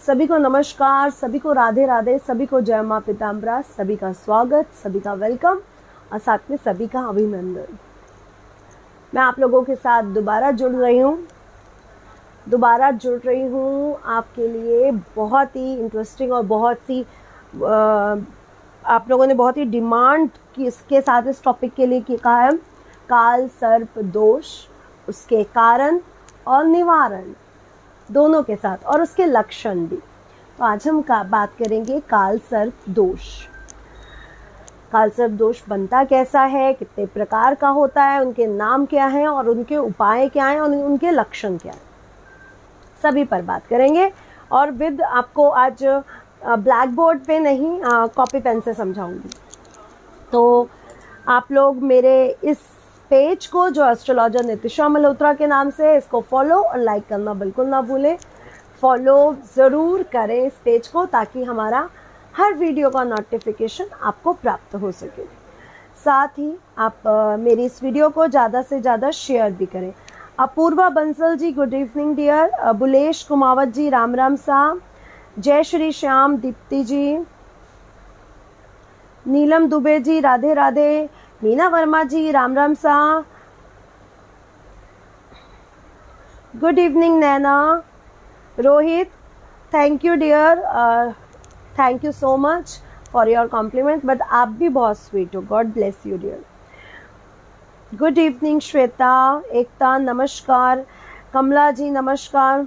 सभी को नमस्कार, सभी को राधे राधे, सभी को जय माँ पीताम्बरा, सभी का स्वागत, सभी का वेलकम और साथ में सभी का अभिनंदन। मैं आप लोगों के साथ दोबारा जुड़ रही हूँ आपके लिए। बहुत ही इंटरेस्टिंग और बहुत ही आप लोगों ने बहुत ही डिमांड की इसके साथ इस टॉपिक के लिए कहा है, काल सर्प दोष, उसके कारण और निवारण दोनों के साथ और उसके लक्षण भी। तो आज हम बात करेंगे काल सर्प दोष। काल सर्प दोष बनता कैसा है, कितने प्रकार का होता है, उनके नाम क्या हैं और उनके उपाय क्या हैं और उनके लक्षण क्या हैं, सभी पर बात करेंगे। और विद आपको आज ब्लैक बोर्ड पे नहीं, कॉपी पेन से समझाऊंगी। तो आप लोग मेरे इस पेज को, जो एस्ट्रोलॉजर नितिशा मल्होत्रा के नाम से है, इसको फॉलो और लाइक करना बिल्कुल ना भूलें। फॉलो ज़रूर करें इस पेज को, ताकि हमारा हर वीडियो का नोटिफिकेशन आपको प्राप्त हो सके। साथ ही आप मेरी इस वीडियो को ज़्यादा से ज़्यादा शेयर भी करें। Apoorva Bansal ji, good evening dear. Bulesh Kumawat जी, राम राम साहब। जय श्री श्याम, दीप्ति जी, नीलम दुबे जी, राधे राधे। मीना वर्मा जी, राम राम साहब। Good evening Naina. Rohit, thank you dear, thank you so much for your compliment, but आप भी बहुत स्वीट हो, God bless you dear. Good evening Shweta, Ekta नमस्कार, कमला जी नमस्कार।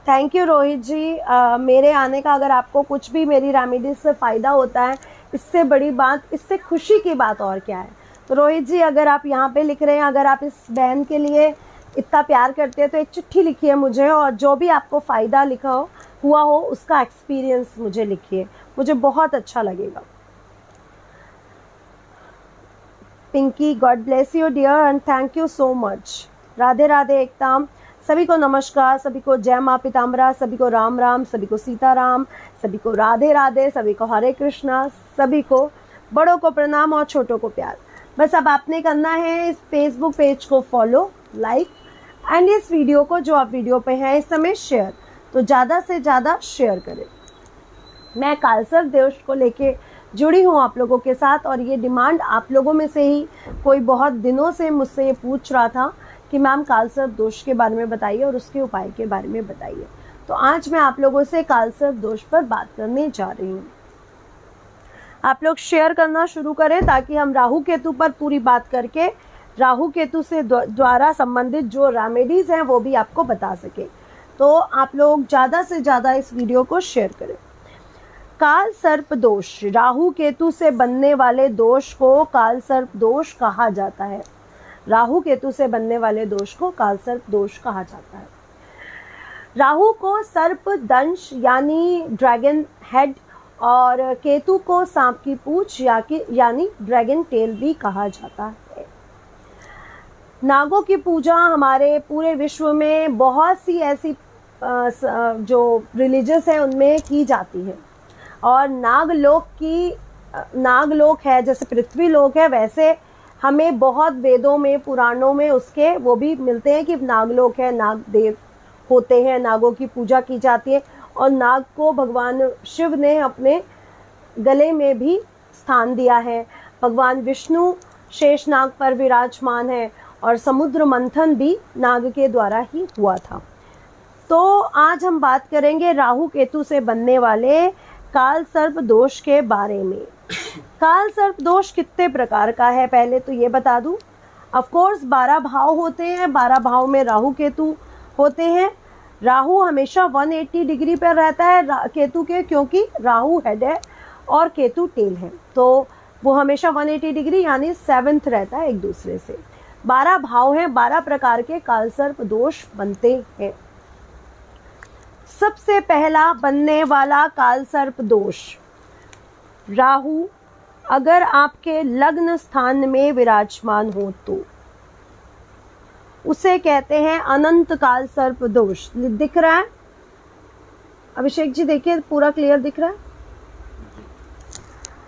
Thank you Rohit ji. मेरे आने का अगर आपको कुछ भी मेरी रेमेडीज से फ़ायदा होता है, इससे बड़ी बात, इससे खुशी की बात और क्या है। तो रोहित जी, अगर आप यहाँ पे लिख रहे हैं, अगर आप इस बहन के लिए इतना प्यार करते हैं, तो एक चिट्ठी लिखिए मुझे, और जो भी आपको फ़ायदा हुआ हो उसका एक्सपीरियंस मुझे लिखिए, मुझे बहुत अच्छा लगेगा। Pinky, God bless you dear and thank you so much. Radhe Radhe Ekta. सभी को नमस्कार, सभी को जय माँ पीताम्बरा, सभी को राम राम, सभी को सीताराम, सभी को राधे राधे, सभी को हरे कृष्णा, सभी को बड़ों को प्रणाम और छोटों को प्यार। बस अब आपने करना है इस फेसबुक पेज को फॉलो, लाइक एंड इस वीडियो को, जो आप वीडियो पे हैं इस समय, शेयर। तो ज़्यादा से ज़्यादा शेयर करें। मैं काल सर्प दोष को लेके जुड़ी हूँ आप लोगों के साथ, और ये डिमांड आप लोगों में से ही कोई बहुत दिनों से मुझसे ये पूछ रहा था कि मैम काल सर्प दोष के बारे में बताइए और उसके उपाय के बारे में बताइए। तो आज मैं आप लोगों से काल सर्प दोष पर बात करने जा रही हूँ। आप लोग शेयर करना शुरू करें, ताकि हम राहु केतु पर पूरी बात करके राहु केतु से द्वारा संबंधित जो रेमेडीज हैं वो भी आपको बता सके। तो आप लोग ज़्यादा से ज़्यादा इस वीडियो को शेयर करें। काल सर्प दोष, राहु केतु से बनने वाले दोष को काल सर्प दोष कहा जाता है। राहु केतु से बनने वाले दोष को काल सर्प दोष कहा जाता है। राहु को सर्प दंश यानी ड्रैगन हेड, और केतु को सांप की पूंछ यानी ड्रैगन टेल भी कहा जाता है। नागों की पूजा हमारे पूरे विश्व में बहुत सी ऐसी जो रिलीजियस है उनमें की जाती है। और नागलोक है, जैसे पृथ्वी लोक है, वैसे हमें बहुत वेदों में, पुराणों में उसके वो भी मिलते हैं कि नागलोक है, नाग देव होते हैं, नागों की पूजा की जाती है। और नाग को भगवान शिव ने अपने गले में भी स्थान दिया है। भगवान विष्णु शेषनाग पर विराजमान है, और समुद्र मंथन भी नाग के द्वारा ही हुआ था। तो आज हम बात करेंगे राहु केतु से बनने वाले काल सर्प दोष के बारे में। काल सर्प दोष कितने प्रकार का है, पहले तो ये बता दूं। ऑफ कोर्स 12 भाव होते हैं, 12 भाव में राहु केतु होते हैं। राहु हमेशा 180 डिग्री पर रहता है केतु के, क्योंकि राहु हेड है और केतु टेल है, तो वो हमेशा 180 डिग्री यानी 7th रहता है एक दूसरे से। 12 भाव हैं, 12 प्रकार के काल सर्प दोष बनते हैं। सबसे पहला बनने वाला काल सर्प दोष, राहु अगर आपके लग्न स्थान में विराजमान हो तो उसे कहते हैं अनंत काल सर्प दोष। दिख रहा है अभिषेक जी? देखिए पूरा क्लियर दिख रहा है,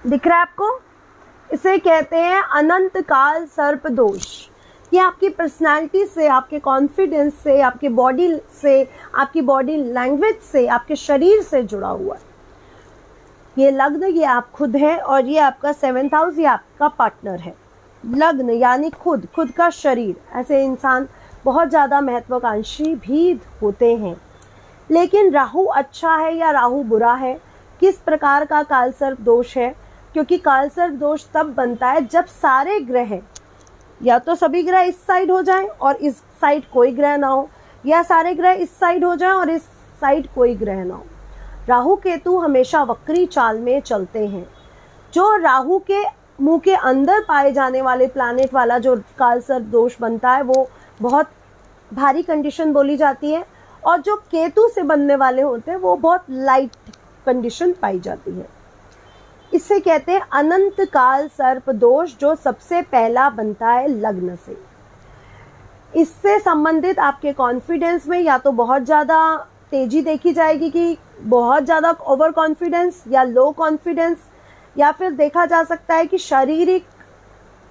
दिख रहा है आपको? इसे कहते हैं अनंत काल सर्प दोष। ये आपकी पर्सनालिटी से, आपके कॉन्फिडेंस से, आपके बॉडी से, आपकी बॉडी लैंग्वेज से, आपके शरीर से जुड़ा हुआ है। ये लग्न, ये आप खुद हैं, और ये आपका 7th हाउस, ये आपका पार्टनर है। लग्न यानी खुद का शरीर। ऐसे इंसान बहुत ज़्यादा महत्वाकांक्षी भी होते हैं। लेकिन राहु अच्छा है या राहु बुरा है, किस प्रकार का कालसर्प दोष है? क्योंकि कालसर्प दोष तब बनता है जब सारे ग्रह, या तो सभी ग्रह इस साइड हो जाएं और इस साइड कोई ग्रह ना हो, या सारे ग्रह इस साइड हो जाएं और इस साइड कोई ग्रह ना हो। राहु केतु हमेशा वक्री चाल में चलते हैं। जो राहु के मुंह के अंदर पाए जाने वाले प्लैनेट वाला जो कालसर्प दोष बनता है वो बहुत भारी कंडीशन बोली जाती है, और जो केतु से बनने वाले होते हैं वो बहुत लाइट कंडीशन पाई जाती है। इससे कहते हैं अनंत काल सर्प दोष, जो सबसे पहला बनता है लग्न से। इससे संबंधित आपके कॉन्फिडेंस में या तो बहुत ज़्यादा तेजी देखी जाएगी कि बहुत ज़्यादा ओवर कॉन्फिडेंस, या लो कॉन्फिडेंस, या फिर देखा जा सकता है कि शारीरिक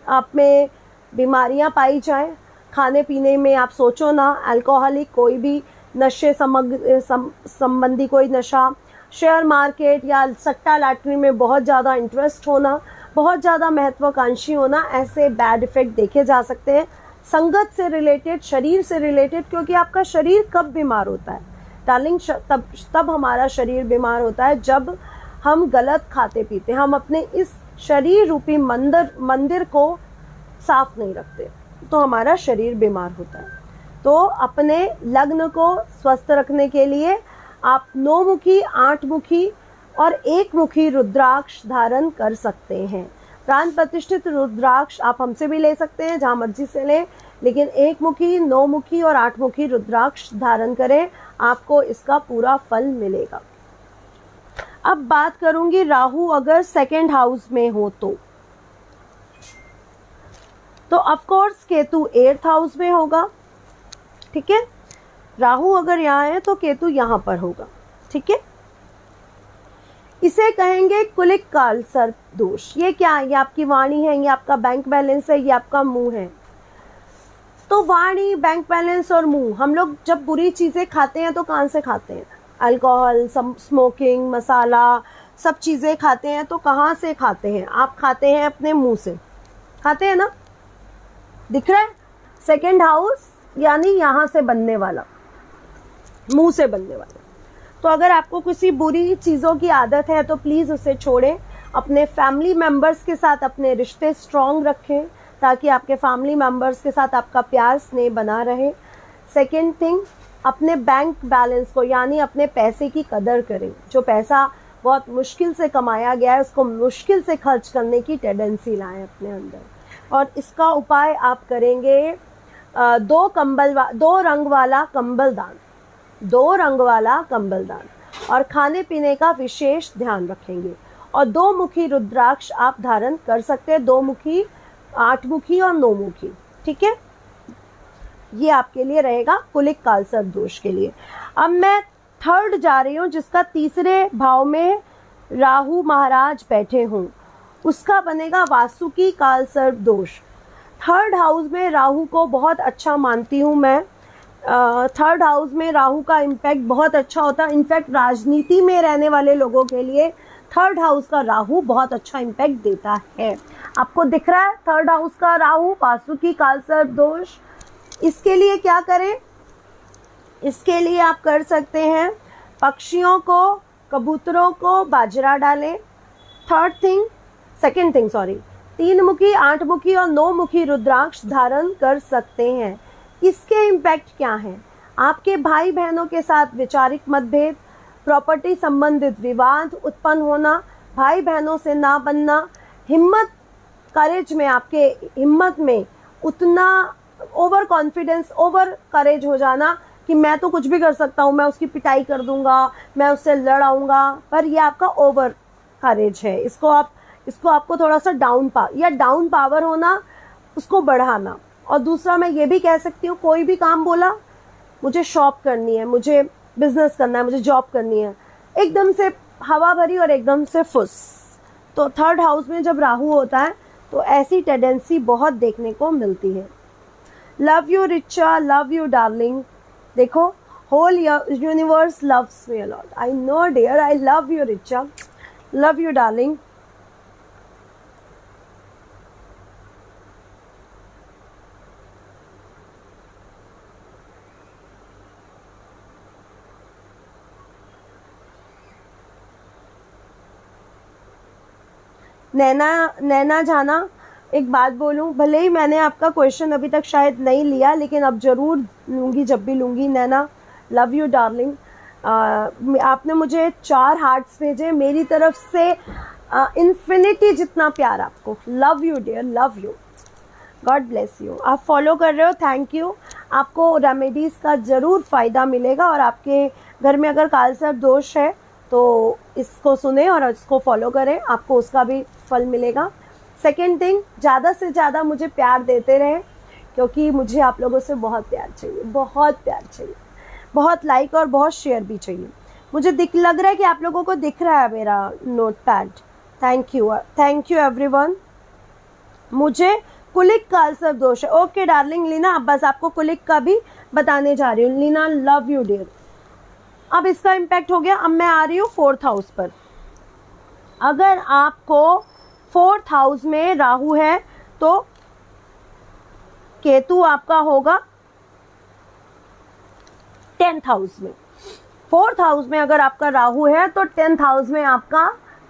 आप में बीमारियां पाई जाएं। खाने पीने में आप सोचो ना, अल्कोहलिक कोई भी नशे संबंधी कोई नशा, शेयर मार्केट या सट्टा लॉटरी में बहुत ज़्यादा इंटरेस्ट होना, बहुत ज़्यादा महत्वाकांक्षी होना, ऐसे बैड इफेक्ट देखे जा सकते हैं। संगत से रिलेटेड, शरीर से रिलेटेड, क्योंकि आपका शरीर कब बीमार होता है डार्लिंग? तब हमारा शरीर बीमार होता है जब हम गलत खाते पीते, हम अपने इस शरीर रूपी मंदिर को साफ नहीं रखते, तो हमारा शरीर बीमार होता है। तो अपने लग्न को स्वस्थ रखने के लिए आप 9 मुखी, 8 मुखी और 1 मुखी रुद्राक्ष धारण कर सकते हैं। प्राण प्रतिष्ठित रुद्राक्ष आप हमसे भी ले सकते हैं, जहाँ मर्जी से लें, लेकिन 1 मुखी, 9 मुखी और 8 मुखी रुद्राक्ष धारण करें, आपको इसका पूरा फल मिलेगा। अब बात करूंगी राहु अगर 2nd हाउस में हो तो of course Ketu 8th house में होगा। ठीक है, राहु अगर यहाँ है तो केतु यहाँ पर होगा। ठीक है, इसे कहेंगे कुलिक काल सर्प दोष। ये क्या है? ये आपकी वाणी है, ये आपका बैंक बैलेंस है, ये आपका मुंह है। तो वाणी, बैंक बैलेंस और मुंह, हम लोग जब बुरी चीजें खाते हैं तो कहाँ से खाते हैं? अल्कोहल, स्मोकिंग, मसाला, सब चीजें खाते हैं तो कहाँ से खाते हैं? आप खाते हैं अपने मुंह से, खाते हैं ना? दिख रहा है? 2nd हाउस यानी यहाँ से बनने वाला, मुंह से बनने वाला। तो अगर आपको किसी बुरी चीज़ों की आदत है तो प्लीज़ उसे छोड़ें। अपने फैमिली मेंबर्स के साथ अपने रिश्ते स्ट्रॉन्ग रखें, ताकि आपके फैमिली मेंबर्स के साथ आपका प्यार स्नेह बना रहे। 2nd थिंग, अपने बैंक बैलेंस को यानी अपने पैसे की कदर करें। जो पैसा बहुत मुश्किल से कमाया गया है उसको मुश्किल से खर्च करने की टेंडेंसी लाएं अपने अंदर। और इसका उपाय आप करेंगे 2 रंग वाला कंबल दान, 2 रंग वाला कंबल दान, और खाने पीने का विशेष ध्यान रखेंगे। और 2 मुखी रुद्राक्ष आप धारण कर सकते हैं, 2 मुखी, 8 मुखी और 9 मुखी। ठीक है, ये आपके लिए रहेगा कुलिक कालसर्प दोष के लिए। अब मैं 3rd जा रही हूँ, जिसका 3रे भाव में राहु महाराज बैठे हों, उसका बनेगा वासुकी कालसर्प दोष। 3rd हाउस में राहु को बहुत अच्छा मानती हूँ मैं। 3rd हाउस में राहु का इम्पैक्ट बहुत अच्छा होता है। इनफैक्ट राजनीति में रहने वाले लोगों के लिए 3rd हाउस का राहु बहुत अच्छा इम्पैक्ट देता है। आपको दिख रहा है 3rd हाउस का राहु, वासुकी कालसर्प दोष। इसके लिए क्या करें? इसके लिए आप कर सकते हैं पक्षियों को, कबूतरों को बाजरा डालें। 2nd थिंग 3 मुखी, 8 मुखी और 9 मुखी रुद्राक्ष धारण कर सकते हैं। इसके इम्पैक्ट क्या हैं? आपके भाई बहनों के साथ वैचारिक मतभेद, प्रॉपर्टी संबंधित विवाद उत्पन्न होना, भाई बहनों से ना बनना, हिम्मत, करेज में, आपके हिम्मत में उतना ओवर कॉन्फिडेंस, ओवर करेज हो जाना कि मैं तो कुछ भी कर सकता हूँ, मैं उसकी पिटाई कर दूंगा, मैं उससे लड़ आऊंगा। पर ये आपका ओवर करेज है। इसको आपको थोड़ा सा डाउन पावर होना, उसको बढ़ाना। और दूसरा मैं ये भी कह सकती हूँ, कोई भी काम बोला, मुझे शॉप करनी है, मुझे बिजनेस करना है, मुझे जॉब करनी है, एकदम से हवा भरी और एकदम से फुस। तो 3rd हाउस में जब राहु होता है तो ऐसी टेंडेंसी बहुत देखने को मिलती है। Love you Richa, love you darling. देखो, whole universe loves me a lot. I know dear, I love you Richa, love you darling. Naina जाना, एक बात बोलूं, भले ही मैंने आपका क्वेश्चन अभी तक शायद नहीं लिया, लेकिन अब जरूर लूंगी जब भी लूंगी. नैना, लव यू डार्लिंग. आपने मुझे 4 हार्ट्स भेजे, मेरी तरफ से इन्फिनिटी जितना प्यार आपको. Love you dear, love you, God bless you. आप फॉलो कर रहे हो, थैंक यू. आपको रेमेडीज का ज़रूर फ़ायदा मिलेगा, और आपके घर में अगर कालसर्प दोष है तो इसको सुने और इसको फॉलो करें, आपको उसका भी फल मिलेगा. सेकेंड थिंग, ज़्यादा से ज़्यादा मुझे प्यार देते रहें, क्योंकि मुझे आप लोगों से बहुत प्यार चाहिए, बहुत प्यार चाहिए, बहुत लाइक और बहुत शेयर भी चाहिए. मुझे लग रहा है कि आप लोगों को दिख रहा है मेरा note pad. Thank you everyone. मुझे कुलिक कालसर्प दोष है. ओके डार्लिंग लीना, अब बस आपको कुलिक का भी बताने जा रही हूँ. Leena, love you dear. अब इसका इम्पैक्ट हो गया. अब मैं आ रही हूँ 4th हाउस पर. अगर आपको 4th हाउस में राहु है तो केतु आपका होगा 10th हाउस में. 4th हाउस में अगर आपका राहु है तो 10th हाउस में आपका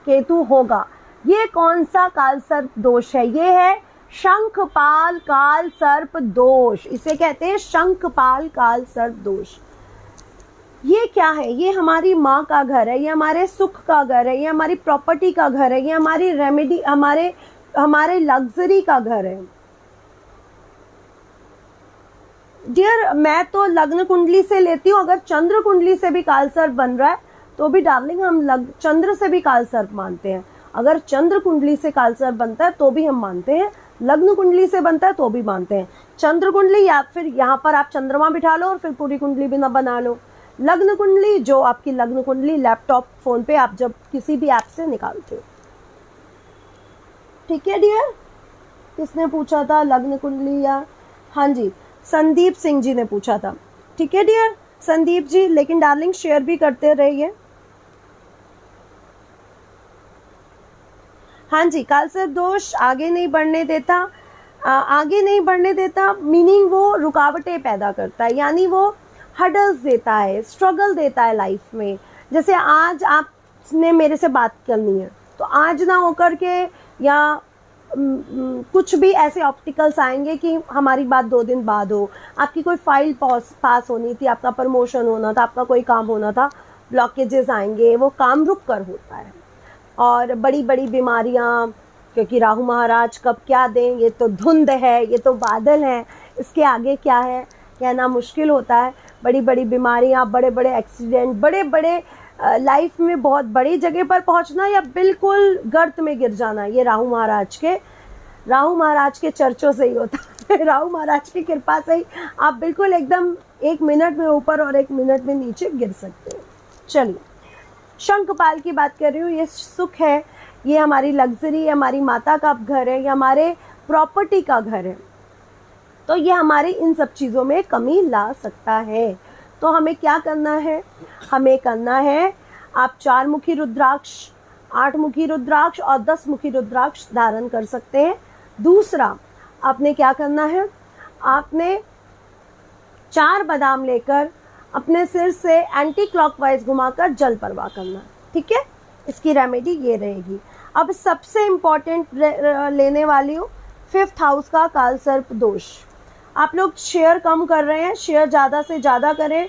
केतु होगा. ये कौन सा काल सर्प दोष है? ये है शंखपाल काल सर्प दोष. इसे कहते हैं शंखपाल काल सर्प दोष. ये क्या है? ये हमारी माँ का घर है, ये हमारे सुख का घर है, ये हमारी प्रॉपर्टी का घर है, ये हमारी रेमेडी, हमारे लग्जरी का घर है. डियर, मैं तो लग्न कुंडली से लेती हूँ. अगर चंद्र कुंडली से भी काल सर्प बन रहा है तो भी डार्लिंग हम चंद्र से भी काल सर्प मानते हैं. अगर चंद्र कुंडली से काल सर्प बनता है तो भी हम मानते हैं, लग्न कुंडली से बनता है तो भी मानते हैं. चंद्र कुंडली या फिर यहाँ पर आप चंद्रमा बिठा लो और फिर पूरी कुंडली भी ना बना लो. लग्न कुंडली, जो आपकी लग्न कुंडली लैपटॉप फोन पे आप जब किसी भी ऐप से निकालते हो. ठीक है डियर? किसने पूछा था लग्न कुंडली? या हाँ जी, संदीप सिंह जी ने पूछा था. ठीक है डियर संदीप जी, लेकिन डार्लिंग शेयर भी करते रहिए. हाँ जी, कालसर्प दोष आगे नहीं बढ़ने देता. आगे नहीं बढ़ने देता मीनिंग वो रुकावटें पैदा करता है, यानी वो हडल्स देता है, स्ट्रगल देता है लाइफ में. जैसे आज आपने मेरे से बात करनी है तो आज ना होकर के या कुछ भी ऐसे ऑब्स्टिकल्स आएंगे कि हमारी बात 2 दिन बाद हो. आपकी कोई फाइल पास होनी थी, आपका प्रमोशन होना था, आपका कोई काम होना था, ब्लॉकेजेस आएंगे, वो काम रुक कर होता है. और बड़ी बड़ी बीमारियां, क्योंकि राहु महाराज कब क्या दें, ये तो धुंध है, ये तो बादल है, इसके आगे क्या है कहना मुश्किल होता है. बड़ी बड़ी बीमारियां, बड़े बड़े एक्सीडेंट, बड़े बड़े लाइफ में बहुत बड़ी जगह पर पहुंचना या बिल्कुल गर्त में गिर जाना, ये राहु महाराज के चर्चों से ही होता है. राहु महाराज की कृपा से ही आप बिल्कुल एकदम 1 मिनट में ऊपर और 1 मिनट में नीचे गिर सकते हैं. चलिए, शंखपाल की बात कर रही हूँ. ये सुख है, ये हमारी लग्जरी, हमारी माता का घर है, ये हमारे प्रॉपर्टी का घर है. तो ये हमारे इन सब चीज़ों में कमी ला सकता है. तो हमें क्या करना है? हमें करना है, आप 4 मुखी रुद्राक्ष, 8 मुखी रुद्राक्ष और 10 मुखी रुद्राक्ष धारण कर सकते हैं. दूसरा, आपने क्या करना है? आपने 4 बादाम लेकर अपने सिर से एंटी क्लॉकवाइज घुमाकर जल प्रवाह करना. ठीक है, इसकी रेमेडी ये रहेगी. अब सबसे इम्पॉर्टेंट लेने वाली हूँ 5th हाउस का कालसर्प दोष. आप लोग शेयर कम कर रहे हैं, शेयर ज़्यादा से ज़्यादा करें.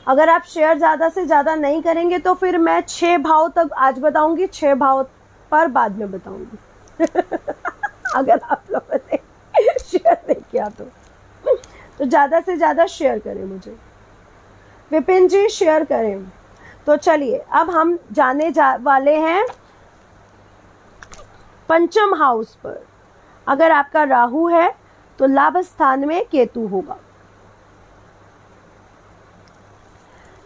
अगर आप शेयर ज़्यादा से ज़्यादा नहीं करेंगे तो फिर मैं 6 भाव तक आज बताऊंगी, 6 भाव पर बाद में बताऊंगी. अगर आप लोगों ने शेयर नहीं किया तो ज़्यादा से ज़्यादा शेयर करें मुझे. विपिन जी शेयर करें. तो चलिए, अब हम जाने वाले हैं 5th हाउस पर. अगर आपका राहु है तो लाभ स्थान में केतु होगा.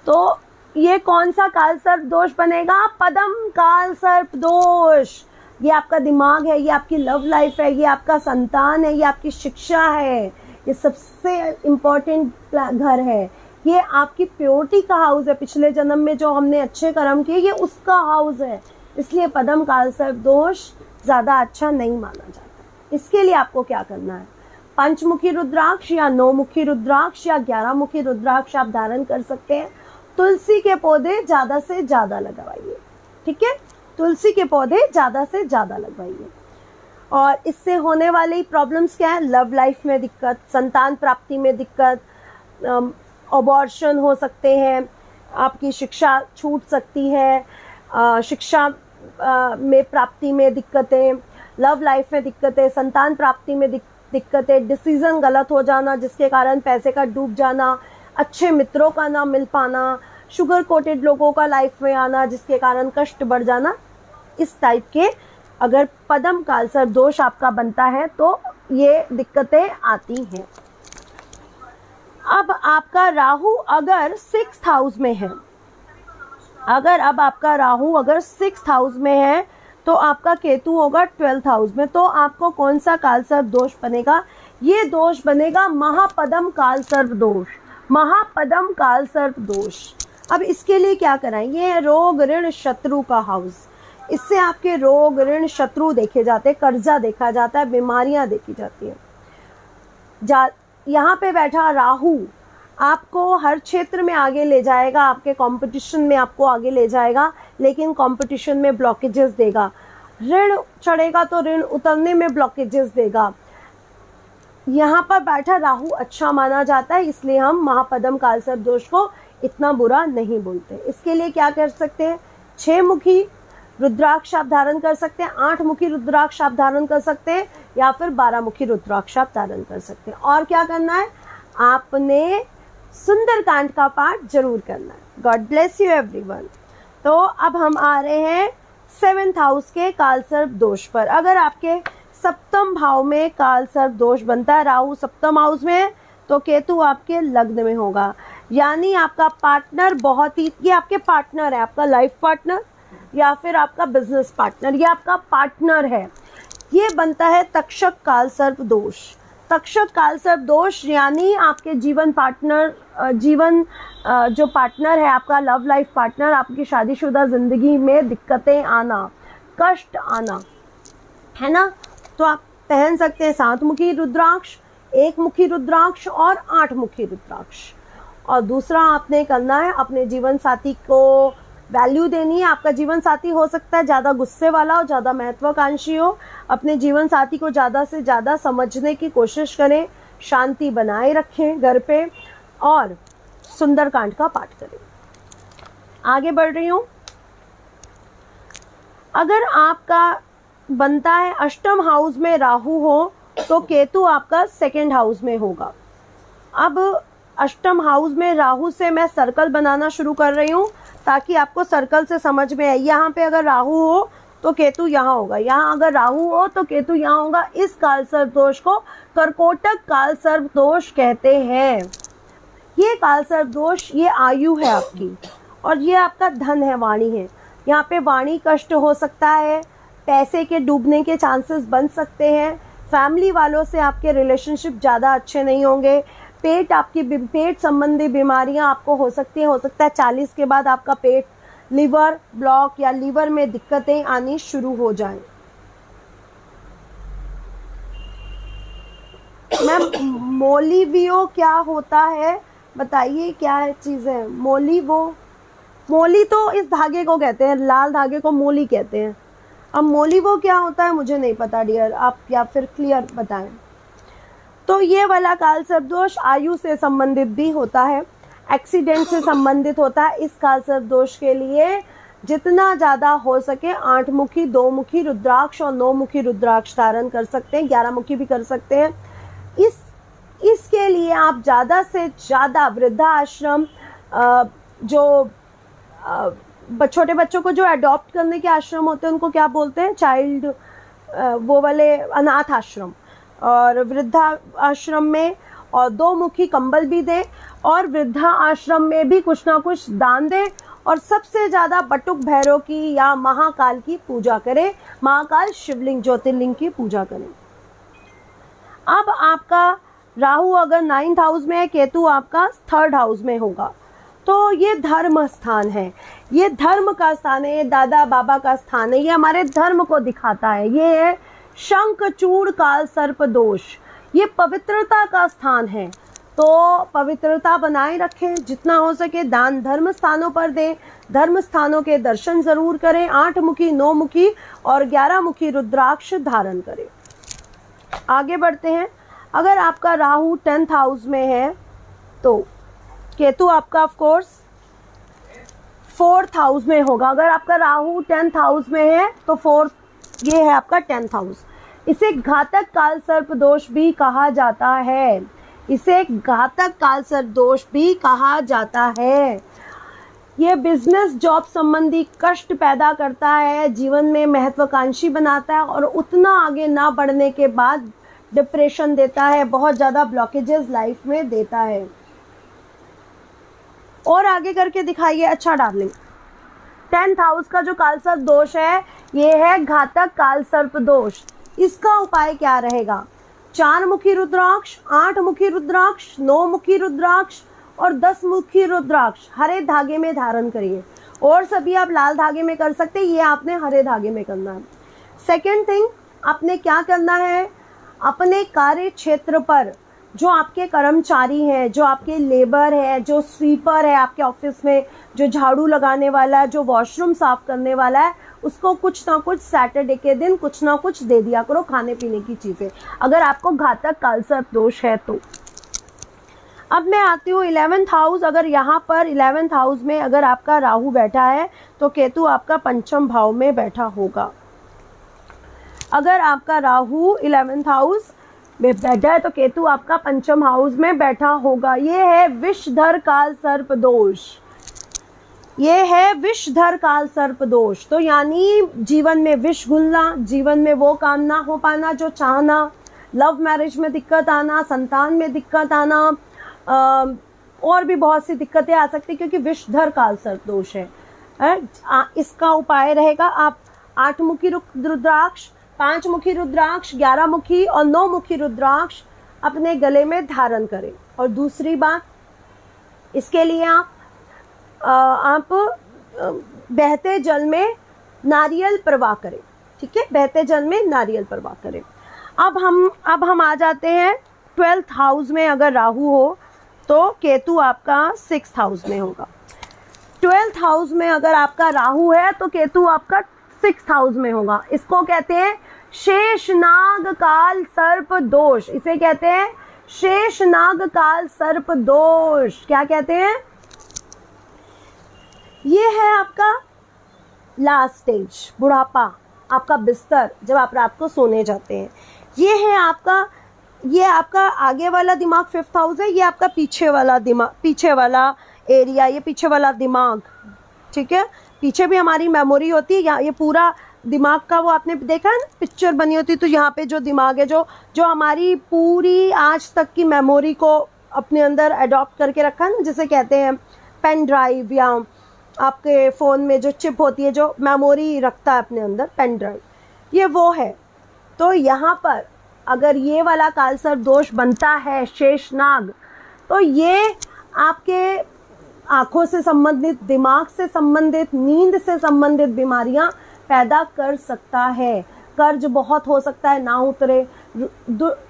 तो ये कौन सा काल सर्प दोष बनेगा? पदम काल सर्प दोष. ये आपका दिमाग है, ये आपकी लव लाइफ है, ये आपका संतान है, ये आपकी शिक्षा है, ये सबसे इम्पोर्टेंट घर है, ये आपकी प्योरिटी का हाउस है। पिछले जन्म में जो हमने अच्छे कर्म किए, ये उसका हाउस है, इसलिए पद्म काल सर्प दोष ज़्यादा अच्छा नहीं माना जाता। इसके लिए आपको क्या करना है, पंचमुखी रुद्राक्ष या 9 मुखी रुद्राक्ष या 11 मुखी रुद्राक्ष आप धारण कर सकते हैं। तुलसी के पौधे ज़्यादा से ज़्यादा लगवाइए, ठीक है, तुलसी के पौधे ज़्यादा से ज़्यादा लगवाइए। और इससे होने वाली प्रॉब्लम्स क्या है, लव लाइफ में दिक्कत, संतान प्राप्ति में दिक्कत, अबॉर्शन हो सकते हैं, आपकी शिक्षा छूट सकती है, शिक्षा में प्राप्ति में दिक्कतें, लव लाइफ में दिक्कतें, संतान प्राप्ति में दिक्कतें, डिसीजन गलत हो जाना जिसके कारण पैसे का डूब जाना, अच्छे मित्रों का ना मिल पाना, शुगर कोटेड लोगों का लाइफ में आना जिसके कारण कष्ट बढ़ जाना, इस टाइप के अगर पद्म काल सर्प दोष आपका बनता है तो ये दिक्कतें आती हैं। अब आपका राहु अगर 6th हाउस में है, अगर अब आपका राहु अगर 6th हाउस में है तो आपका केतु होगा 12th हाउस में, तो आपको कौन सा काल सर्प दोष बनेगा, ये दोष बनेगा महापद्म काल सर्प दोष, महापद्म काल सर्प दोष। अब इसके लिए क्या कराएं, ये रोग ऋण शत्रु का हाउस, इससे आपके रोग ऋण शत्रु देखे जाते हैं, कर्जा देखा जाता है, बीमारियां देखी जाती है। यहाँ पे बैठा राहु आपको हर क्षेत्र में आगे ले जाएगा, आपके कंपटीशन में आपको आगे ले जाएगा, लेकिन कंपटीशन में ब्लॉकेजेस देगा। ऋण चढ़ेगा तो ऋण उतरने में ब्लॉकेजेस देगा। यहाँ पर बैठा राहु अच्छा माना जाता है, इसलिए हम महापद्म काल सर्प दोष को इतना बुरा नहीं बोलते। इसके लिए क्या कर सकते हैं, 6 मुखी रुद्राक्ष आप धारण कर सकते हैं, 8 मुखी रुद्राक्ष आप धारण कर सकते हैं, या फिर 12 मुखी रुद्राक्ष आप धारण कर सकते हैं। और क्या करना है, आपने सुंदरकांड का पाठ जरूर करना है। God bless you everyone. तो अब हम आ रहे हैं 7th हाउस के काल सर्प दोष पर। अगर आपके 7th भाव में काल सर्प दोष बनता है, राहु 7th हाउस में है, तो केतु आपके लग्न में होगा, यानी आपका पार्टनर बहुत ही, ये आपके पार्टनर है, आपका लाइफ पार्टनर या फिर आपका बिजनेस पार्टनर, ये आपका पार्टनर है, ये बनता है तक्षक काल सर्प दोष। तक्षक काल सर्प दोष यानी आपके जीवन पार्टनर, जो पार्टनर है आपका लव लाइफ पार्टनर, आपकी शादीशुदा जिंदगी में दिक्कतें आना, कष्ट आना, है ना। तो आप पहन सकते हैं 7 मुखी रुद्राक्ष, 1 मुखी रुद्राक्ष और 8 मुखी रुद्राक्ष। और दूसरा आपने करना है, अपने जीवन साथी को वैल्यू देनी है। आपका जीवन साथी हो सकता है ज़्यादा गुस्से वाला हो, ज़्यादा महत्वाकांक्षी हो, अपने जीवन साथी को ज़्यादा से ज़्यादा समझने की कोशिश करें, शांति बनाए रखें घर पे, और सुंदरकांड का पाठ करें। आगे बढ़ रही हूँ। अगर आपका बनता है 8th हाउस में राहु हो, तो केतु आपका 2nd हाउस में होगा। अब 8th हाउस में राहु से मैं सर्कल बनाना शुरू कर रही हूँ ताकि आपको सर्कल से समझ में आए। यहाँ पे अगर राहु हो तो केतु यहाँ होगा, यहाँ अगर राहु हो तो केतु यहाँ होगा। इस काल सर्प दोष को कर्कोटक काल सर्प दोष कहते हैं। ये काल सर्प दोष, ये आयु है आपकी, और ये आपका धन है, वाणी है। यहाँ पे वाणी कष्ट हो सकता है, पैसे के डूबने के चांसेस बन सकते हैं, फैमिली वालों से आपके रिलेशनशिप ज़्यादा अच्छे नहीं होंगे, पेट संबंधी बीमारियां आपको हो सकती हैं। हो सकता है 40 के बाद आपका पेट, लिवर ब्लॉक या लिवर में दिक्कतें आनी शुरू हो जाएं। मैम मोलीवियो क्या होता है, बताइए क्या चीज़ है मोली तो इस धागे को कहते हैं, लाल धागे को मोली कहते हैं। अब मोलीवो क्या होता है मुझे नहीं पता डियर, आप या फिर क्लियर बताएं। तो ये वाला काल सर्प दोष आयु से संबंधित भी होता है, एक्सीडेंट से संबंधित होता है। इस काल सर्प दोष के लिए जितना ज़्यादा हो सके 8 मुखी, 2 मुखी रुद्राक्ष और 9 मुखी रुद्राक्ष धारण कर सकते हैं, 11 मुखी भी कर सकते हैं। इसके लिए आप ज़्यादा से ज़्यादा वृद्धाश्रम, जो छोटे बच्चों को जो अडॉप्ट करने के आश्रम होते हैं उनको क्या बोलते हैं, चाइल्ड, वो वाले अनाथ आश्रम, और वृद्धा आश्रम में, और 2 मुखी कंबल भी दें, और वृद्धा आश्रम में भी कुछ ना कुछ दान दें, और सबसे ज़्यादा बटुक भैरव की या महाकाल की पूजा करें, महाकाल शिवलिंग ज्योतिर्लिंग की पूजा करें। अब आपका राहु अगर 9th हाउस में है, केतु आपका 3rd हाउस में होगा, तो ये धर्म स्थान है, ये धर्म का स्थान है, ये दादा बाबा का स्थान है, ये हमारे धर्म को दिखाता है। ये है शंखचूड़ काल सर्प दोष, ये पवित्रता का स्थान है। तो पवित्रता बनाए रखें, जितना हो सके दान धर्म स्थानों पर दें, धर्म स्थानों के दर्शन जरूर करें, 8 मुखी 9 मुखी और 11 मुखी रुद्राक्ष धारण करें। आगे बढ़ते हैं। अगर आपका राहु 10th हाउस में है तो केतु आपका ऑफ कोर्स 4th हाउस में होगा। अगर आपका राहु 10th हाउस में है तो 4th, ये है आपका 10th हाउस। इसे घातक काल सर्प दोष भी कहा जाता है, इसे घातक काल सर्प दोष भी कहा जाता है। ये बिजनेस जॉब संबंधी कष्ट पैदा करता है, जीवन में महत्वाकांक्षी बनाता है और उतना आगे ना बढ़ने के बाद डिप्रेशन देता है, बहुत ज़्यादा ब्लॉकेजेस लाइफ में देता है। और आगे करके दिखाइए। अच्छा डार्लिंग, 10th हाउस का जो काल सर्प दोष है ये है घातक काल सर्प दोष। इसका उपाय क्या रहेगा? 4 मुखी रुद्राक्ष, 8 मुखी रुद्राक्ष, 9 मुखी रुद्राक्ष और 10 मुखी रुद्राक्ष हरे धागे में धारण करिए। और सभी आप लाल धागे में कर सकते हैं, ये आपने हरे धागे में करना है। सेकेंड थिंग, आपने क्या करना है, अपने कार्य क्षेत्र पर जो आपके कर्मचारी हैं, जो आपके लेबर है, जो स्वीपर है आपके ऑफिस में, जो झाड़ू लगाने वाला है, जो वॉशरूम साफ करने वाला है, उसको कुछ ना कुछ सैटरडे के दिन कुछ ना कुछ दे दिया करो, खाने पीने की चीजें, अगर आपको घातक कालसर्प दोष है तो। अब मैं आती हूँ 11th हाउस। अगर यहाँ पर 11th हाउस में अगर आपका राहु बैठा है तो केतु आपका 5th भाव में बैठा होगा। अगर आपका राहु 11th हाउस में बैठा है तो केतु आपका 5th हाउस में बैठा होगा। ये है विषधर काल सर्प दोष, ये है विषधर काल सर्प दोष। तो यानी जीवन में विष घुलना, जीवन में वो काम ना हो पाना जो चाहना, लव मैरिज में दिक्कत आना, संतान में दिक्कत आना, और भी बहुत सी दिक्कतें आ सकती क्योंकि विषधर काल सर्प दोष है। इसका उपाय रहेगा, आप 8 मुखी रुद्राक्ष, 5 मुखी रुद्राक्ष, 11 मुखी और 9 मुखी रुद्राक्ष अपने गले में धारण करें। और दूसरी बात, इसके लिए आप बहते जल में नारियल प्रवाह करें, ठीक है, बहते जल में नारियल प्रवाह करें। अब हम आ जाते हैं 12th हाउस में। अगर राहु हो तो केतु आपका 6th हाउस में होगा। 12th हाउस में अगर आपका राहु है तो केतु आपका 6th हाउस में होगा। इसको कहते हैं शेषनाग काल सर्प दोष, इसे कहते हैं शेषनाग काल सर्प दोष। क्या कहते हैं? ये है आपका लास्ट स्टेज, बुढ़ापा, आपका बिस्तर जब आप रात को सोने जाते हैं। ये है आपका, ये आपका आगे वाला दिमाग 5th हाउस है, ये आपका पीछे वाला दिमाग, पीछे वाला एरिया, ये पीछे वाला दिमाग, ठीक है। पीछे भी हमारी मेमोरी होती है, ये पूरा दिमाग का वो आपने देखा है ना, पिक्चर बनी होती है, तो यहाँ पे जो दिमाग है जो हमारी पूरी आज तक की मेमोरी को अपने अंदर अडॉप्ट करके रखा है ना, जिसे कहते हैं पेन ड्राइव, या आपके फ़ोन में जो चिप होती है जो मेमोरी रखता है अपने अंदर, पेन ड्राइव, ये वो है। तो यहाँ पर अगर ये वाला कालसर्प दोष बनता है शेषनाग, तो ये आपके आँखों से संबंधित, दिमाग से संबंधित, नींद से संबंधित बीमारियां पैदा कर सकता है। कर्ज बहुत हो सकता है ना उतरे,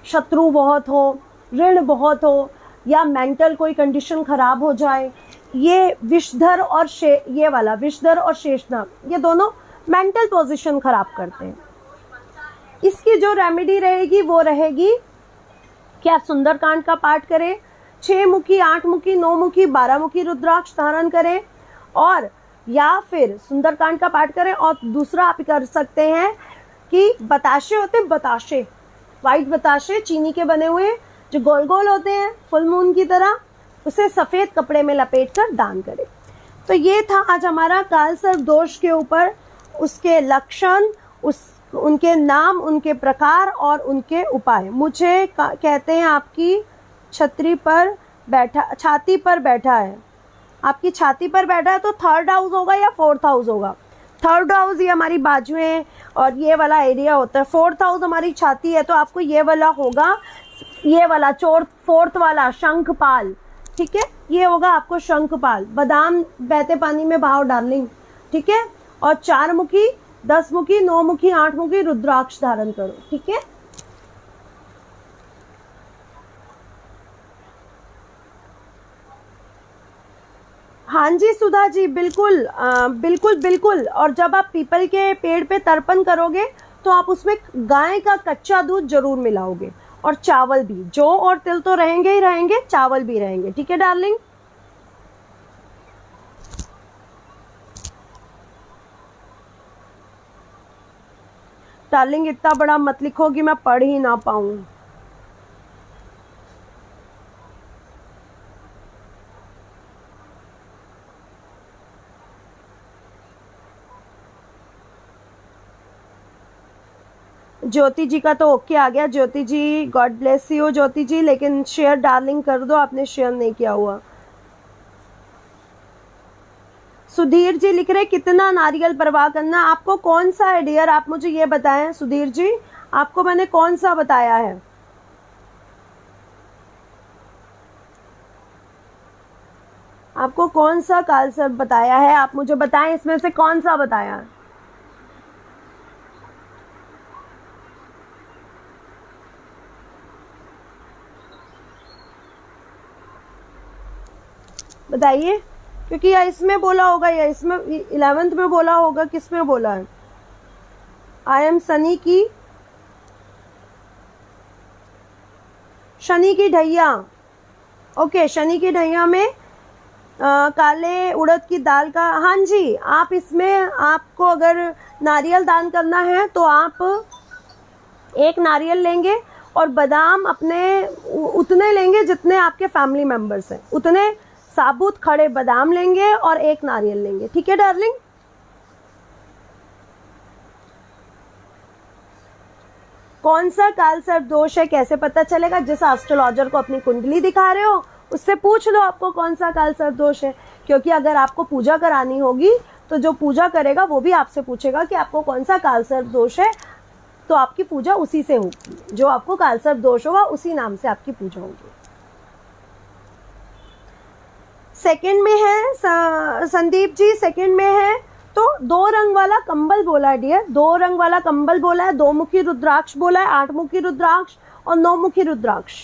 शत्रु बहुत हो, ऋण बहुत हो, या मेंटल कोई कंडीशन खराब हो जाए। ये विषधर और ये वाला विषधर और शेषनाग, ये दोनों मेंटल पोजीशन खराब करते हैं। इसकी जो रेमेडी रहेगी वो रहेगी कि आप सुंदरकांड का पाठ करें, 6 मुखी, 8 मुखी, 9 मुखी, 12 मुखी रुद्राक्ष धारण करें, और या फिर सुंदरकांड का पाठ करें। और दूसरा आप कर सकते हैं कि बताशे होते हैं, बताशे, वाइट बताशे, चीनी के बने हुए जो गोल गोल होते हैं फुल मून की तरह, उसे सफ़ेद कपड़े में लपेटकर दान करें। तो ये था आज हमारा कालसर्प दोष के ऊपर, उसके लक्षण, उनके नाम, उनके प्रकार और उनके उपाय। मुझे कहते हैं आपकी छतरी पर बैठा, छाती पर बैठा है, आपकी छाती पर बैठा है, तो 3rd हाउस होगा या 4th हाउस होगा? 3rd हाउस ये हमारी बाजुएं और ये वाला एरिया होता है, 4th हाउस हमारी छाती है, तो आपको ये वाला होगा। ये वाला फोर्थ वाला शंखपाल, ठीक है, ये होगा आपको शंखपाल। बादाम बहते पानी में भाव डार्लिंग, ठीक है। और 4 मुखी, 10 मुखी, 9 मुखी, 8 मुखी रुद्राक्ष धारण करो, ठीक है। हाँ जी सुधा जी, बिल्कुल बिल्कुल बिल्कुल। और जब आप पीपल के पेड़ पे तर्पण करोगे तो आप उसमें गाय का कच्चा दूध जरूर मिलाओगे, और चावल भी, जौ और तिल तो रहेंगे ही रहेंगे, चावल भी रहेंगे, ठीक है डार्लिंग। डार्लिंग इतना बड़ा मत लिखो कि मैं पढ़ ही ना पाऊं। ज्योति जी का तो ओके आ गया। ज्योति जी गॉड ब्लेस यू ज्योति जी, लेकिन शेयर डार्लिंग कर दो, आपने शेयर नहीं किया हुआ। सुधीर जी लिख रहे कितना नारियल परवाह करना, आपको कौन सा है डियर, आप मुझे ये बताएं सुधीर जी, आपको मैंने कौन सा बताया है। आपको कौन सा कालसर्प बताया है, आप मुझे बताएं इसमें से कौन सा बताया है। बताइए, क्योंकि या इसमें बोला होगा या इसमें 11th में बोला होगा, किस में बोला है। आई एम शनि की ढैया, ओके, शनि की ढैया में काले उड़द की दाल का, हाँ जी। आप इसमें आपको अगर नारियल दान करना है तो आप एक नारियल लेंगे और बादाम अपने उतने लेंगे जितने आपके फैमिली मेंबर्स हैं, उतने साबुत खड़े बादाम लेंगे और एक नारियल लेंगे, ठीक है डार्लिंग। कौन सा कालसर्प दोष है कैसे पता चलेगा, जिस एस्ट्रोलॉजर को अपनी कुंडली दिखा रहे हो उससे पूछ लो आपको कौन सा कालसर्प दोष है। क्योंकि अगर आपको पूजा करानी होगी तो जो पूजा करेगा वो भी आपसे पूछेगा कि आपको कौन सा कालसर्प दोष है, तो आपकी पूजा उसी से होगी, जो आपको कालसर्प दोष होगा उसी नाम से आपकी पूजा होगी। सेकंड में है संदीप जी, सेकंड में है तो 2 रंग वाला कंबल बोला है डियर, 2 रंग वाला कंबल बोला है, 2 मुखी रुद्राक्ष बोला है, 8 मुखी रुद्राक्ष और 9 मुखी रुद्राक्ष।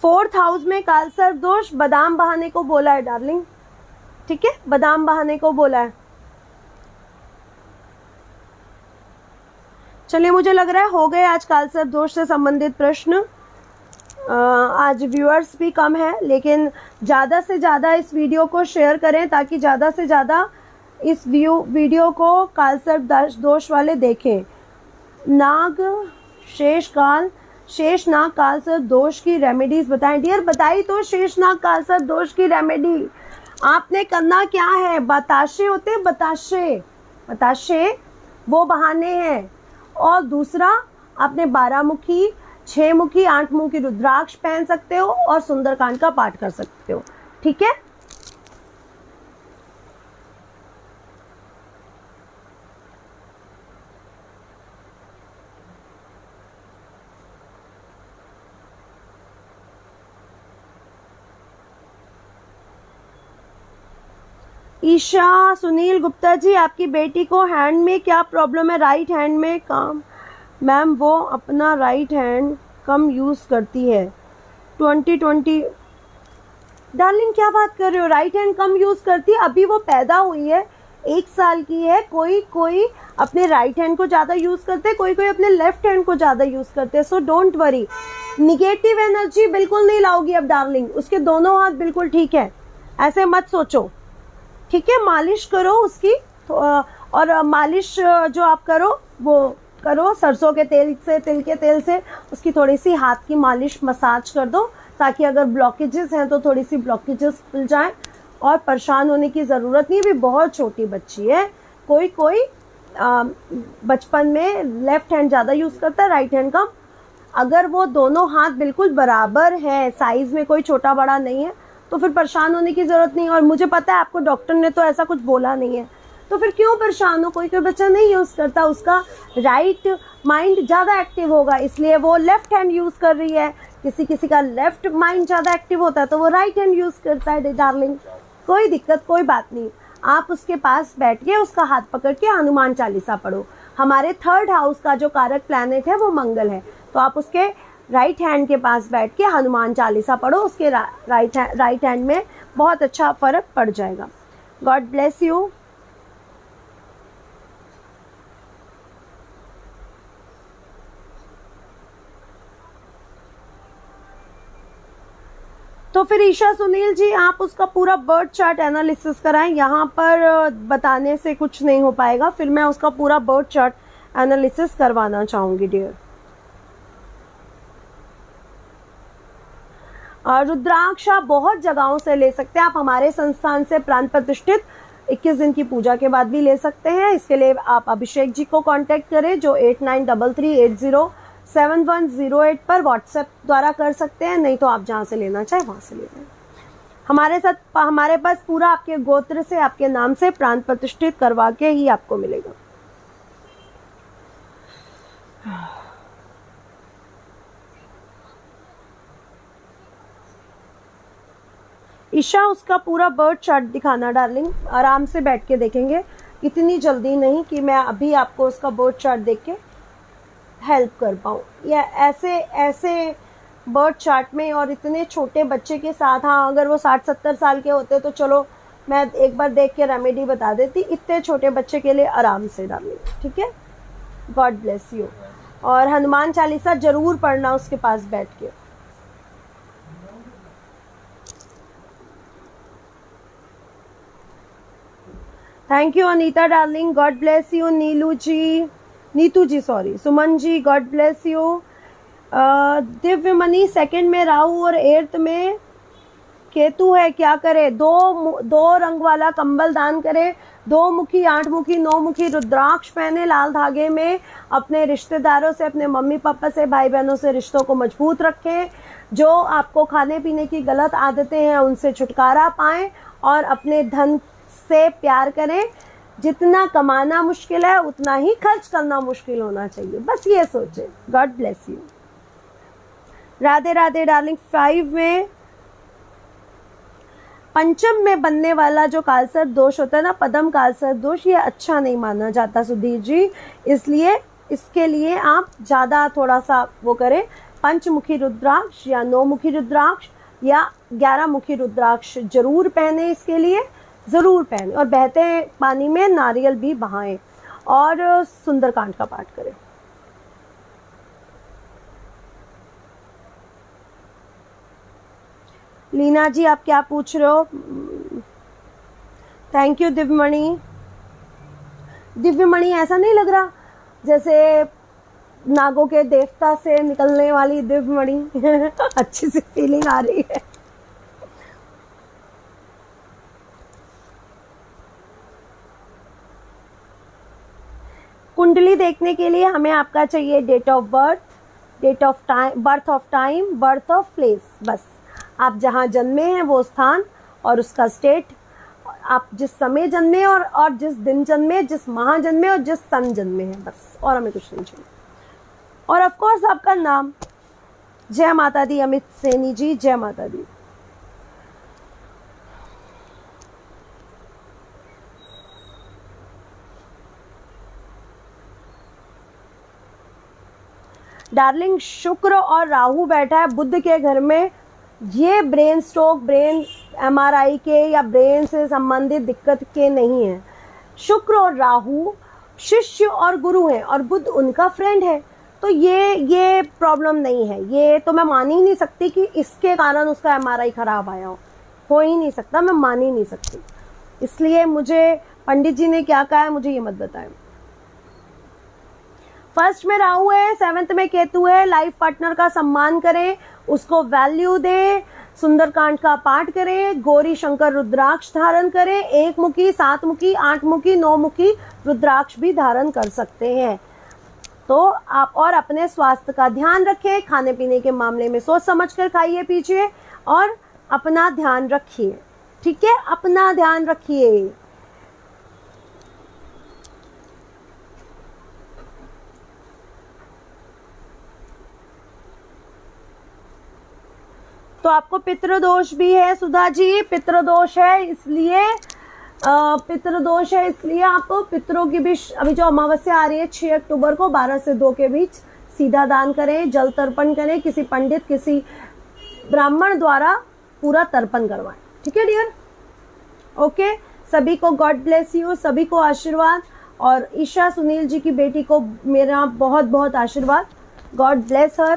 फोर्थ हाउस में कालसर्प दोष, बादाम बहाने को बोला है डार्लिंग, ठीक है, बादाम बहाने को बोला है। चलिए, मुझे लग रहा है हो गए आज कालसर्प दोष से संबंधित प्रश्न। आज व्यूअर्स भी कम है, लेकिन ज़्यादा से ज़्यादा इस वीडियो को शेयर करें ताकि ज़्यादा से ज़्यादा इस वीडियो को कालसर्प दोष वाले देखें। शेष नाग कालसर्प दोष की रेमेडीज बताएं डियर। बताई तो शेष नाग कालसर्प दोष की रेमेडी। आपने करना क्या है, बताशे होते हैं, बताशे वो बहाने हैं, और दूसरा आपने 12 मुखी, 6 मुखी, 8 मुखी रुद्राक्ष पहन सकते हो और सुंदरकांड का पाठ कर सकते हो, ठीक है। ईशा सुनील गुप्ता जी, आपकी बेटी को हैंड में क्या प्रॉब्लम है, राइट हैंड में काम, मैम वो अपना राइट हैंड कम यूज़ करती है 2020। डार्लिंग क्या बात कर रहे हो, राइट हैंड कम यूज़ करती है, अभी वो पैदा हुई है, 1 साल की है। कोई अपने राइट हैंड को ज़्यादा यूज़ करते हैं, कोई अपने लेफ्ट हैंड को ज़्यादा यूज़ करते हैं। So don't worry, negative energy बिल्कुल नहीं लाओगी अब डार्लिंग, उसके दोनों हाथ बिल्कुल ठीक है, ऐसे मत सोचो, ठीक है। मालिश करो उसकी, और मालिश जो आप करो वो करो सरसों के तेल से, तिल के तेल से उसकी थोड़ी सी हाथ की मालिश मसाज कर दो, ताकि अगर ब्लॉकेजेस हैं तो थोड़ी सी ब्लॉकेजेस खुल जाएं। और परेशान होने की ज़रूरत नहीं, भी बहुत छोटी बच्ची है। कोई बचपन में लेफ्ट हैंड ज़्यादा यूज़ करता है, राइट हैंड कम। अगर वो दोनों हाथ बिल्कुल बराबर है, साइज़ में कोई छोटा बड़ा नहीं है, तो फिर परेशान होने की ज़रूरत नहीं है। और मुझे पता है आपको डॉक्टर ने तो ऐसा कुछ बोला नहीं है, तो फिर क्यों परेशान हो? कोई कोई बच्चा नहीं यूज करता, उसका राइट माइंड ज्यादा एक्टिव होगा इसलिए वो लेफ्ट हैंड यूज कर रही है, किसी किसी का लेफ्ट माइंड ज्यादा एक्टिव होता है तो वो राइट हैंड यूज करता है। डार्लिंग कोई दिक्कत, कोई बात नहीं, आप उसके पास बैठ के उसका हाथ पकड़ के हनुमान चालीसा पढ़ो। हमारे 3rd हाउस का जो कारक प्लैनेट है वो मंगल है, तो आप उसके राइट हैंड के पास बैठ के हनुमान चालीसा पढ़ो, उसके राइट हैंड में बहुत अच्छा फर्क पड़ जाएगा। God bless you. तो फिर ईशा सुनील जी, आप उसका पूरा बर्थ चार्ट एनालिसिस कराएं, यहाँ पर बताने से कुछ नहीं हो पाएगा, फिर मैं उसका पूरा बर्थ चार्ट एनालिसिस करवाना चाहूंगी डियर। रुद्राक्ष आप बहुत जगहों से ले सकते हैं, आप हमारे संस्थान से प्राण प्रतिष्ठित 21 दिन की पूजा के बाद भी ले सकते हैं। इसके लिए आप अभिषेक जी को कांटेक्ट करें जो 8933807108 पर व्हाट्सएप द्वारा कर सकते हैं, नहीं तो आप जहां से लेना चाहे वहां से ले लें। हमारे साथ हमारे पास पूरा आपके गोत्र से, आपके नाम से प्राण प्रतिष्ठित करवा के ही आपको मिलेगा। ईशा उसका पूरा बर्थ चार्ट दिखाना डार्लिंग, आराम से बैठ के देखेंगे, इतनी जल्दी नहीं कि मैं अभी आपको उसका बर्थ चार्ट देख के हेल्प कर पाऊँ, या ऐसे बर्थ चार्ट में और इतने छोटे बच्चे के साथ। हाँ अगर वो 60-70 साल के होते तो चलो मैं एक बार देख के रेमेडी बता देती, इतने छोटे बच्चे के लिए आराम से डालिए, ठीक है। God bless you. और हनुमान चालीसा जरूर पढ़ना उसके पास बैठ के। Thank you Anita darling, God bless you. Neetu ji sorry, Suman ji God bless you. Divyamani 2nd में राहु और 8th में केतु है, क्या करे? दो रंग वाला कंबल दान करे, 2 मुखी 8 मुखी 9 मुखी रुद्राक्ष पहने लाल धागे में, अपने रिश्तेदारों से, अपने मम्मी पापा से, भाई बहनों से रिश्तों को मजबूत रखें, जो आपको खाने पीने की गलत आदतें हैं उनसे छुटकारा पाएं, और अपने धन से प्यार करें। जितना कमाना मुश्किल है उतना ही खर्च करना मुश्किल होना चाहिए, बस ये सोचें। God bless you. Radhe Radhe darling. 5 में पंचम में बनने वाला जो कालसर्प दोष होता है ना, पदम कालसर्प दोष, ये अच्छा नहीं माना जाता सुधीर जी, इसलिए इसके लिए आप ज्यादा थोड़ा सा वो करें, पंचमुखी रुद्राक्ष या 9 मुखी रुद्राक्ष या 11 मुखी रुद्राक्ष जरूर पहने, इसके लिए जरूर पहने, और बहते पानी में नारियल भी बहाएं और सुंदरकांड का पाठ करें। लीना जी आप क्या पूछ रहे हो? Thank you दिव्यमणि। दिव्यमणि ऐसा नहीं लग रहा जैसे नागों के देवता से निकलने वाली दिव्यमणि? अच्छी सी फीलिंग आ रही है। कुंडली देखने के लिए हमें आपका चाहिए date of birth, date of time, birth of time, birth of place, बस आप जहां जन्मे हैं वो स्थान और उसका स्टेट, आप जिस समय जन्मे और जिस दिन जन्मे, जिस माह जन्मे और जिस सन जन्मे हैं, बस, और हमें कुछ नहीं चाहिए। और ऑफ कोर्स आपका नाम। जय माता दी अमित सैनी जी, जय माता दी। डार्लिंग शुक्र और राहु बैठा है बुध के घर में, ये ब्रेन स्ट्रोक, ब्रेन एमआरआई के या ब्रेन से संबंधित दिक्कत के नहीं है। शुक्र और राहु शिष्य और गुरु हैं और बुध उनका फ्रेंड है, तो ये प्रॉब्लम नहीं है। ये तो मैं मान ही नहीं सकती कि इसके कारण उसका एमआरआई खराब आया हो ही नहीं सकता, मैं मान ही नहीं सकती। इसलिए मुझे पंडित जी ने क्या कहा है मुझे ये मत बताएं। 1st में राहु है, 7th में केतु है। लाइफ पार्टनर का सम्मान करें, उसको वैल्यू दें, सुंदरकांड का पाठ करें, गौरी शंकर रुद्राक्ष धारण करें, 1 मुखी 7 मुखी 8 मुखी 9 मुखी रुद्राक्ष भी धारण कर सकते हैं। तो आप और अपने स्वास्थ्य का ध्यान रखें, खाने पीने के मामले में सोच समझ कर खाइए पीजिए और अपना ध्यान रखिए, ठीक है, अपना ध्यान रखिए। तो आपको पितृदोष भी है सुधा जी, पितृदोष है, इसलिए पितृदोष है, इसलिए आप पितरों की भी अभी जो अमावस्या आ रही है 6 अक्टूबर को 12 से 2 के बीच सीधा दान करें, जल तर्पण करें, किसी पंडित किसी ब्राह्मण द्वारा पूरा तर्पण करवाएं। ठीक है डियर, ओके। सभी को गॉड ब्लेस यू, सभी को आशीर्वाद, और ईशा सुनील जी की बेटी को मेरा बहुत बहुत आशीर्वाद। गॉड ब्लेस हर।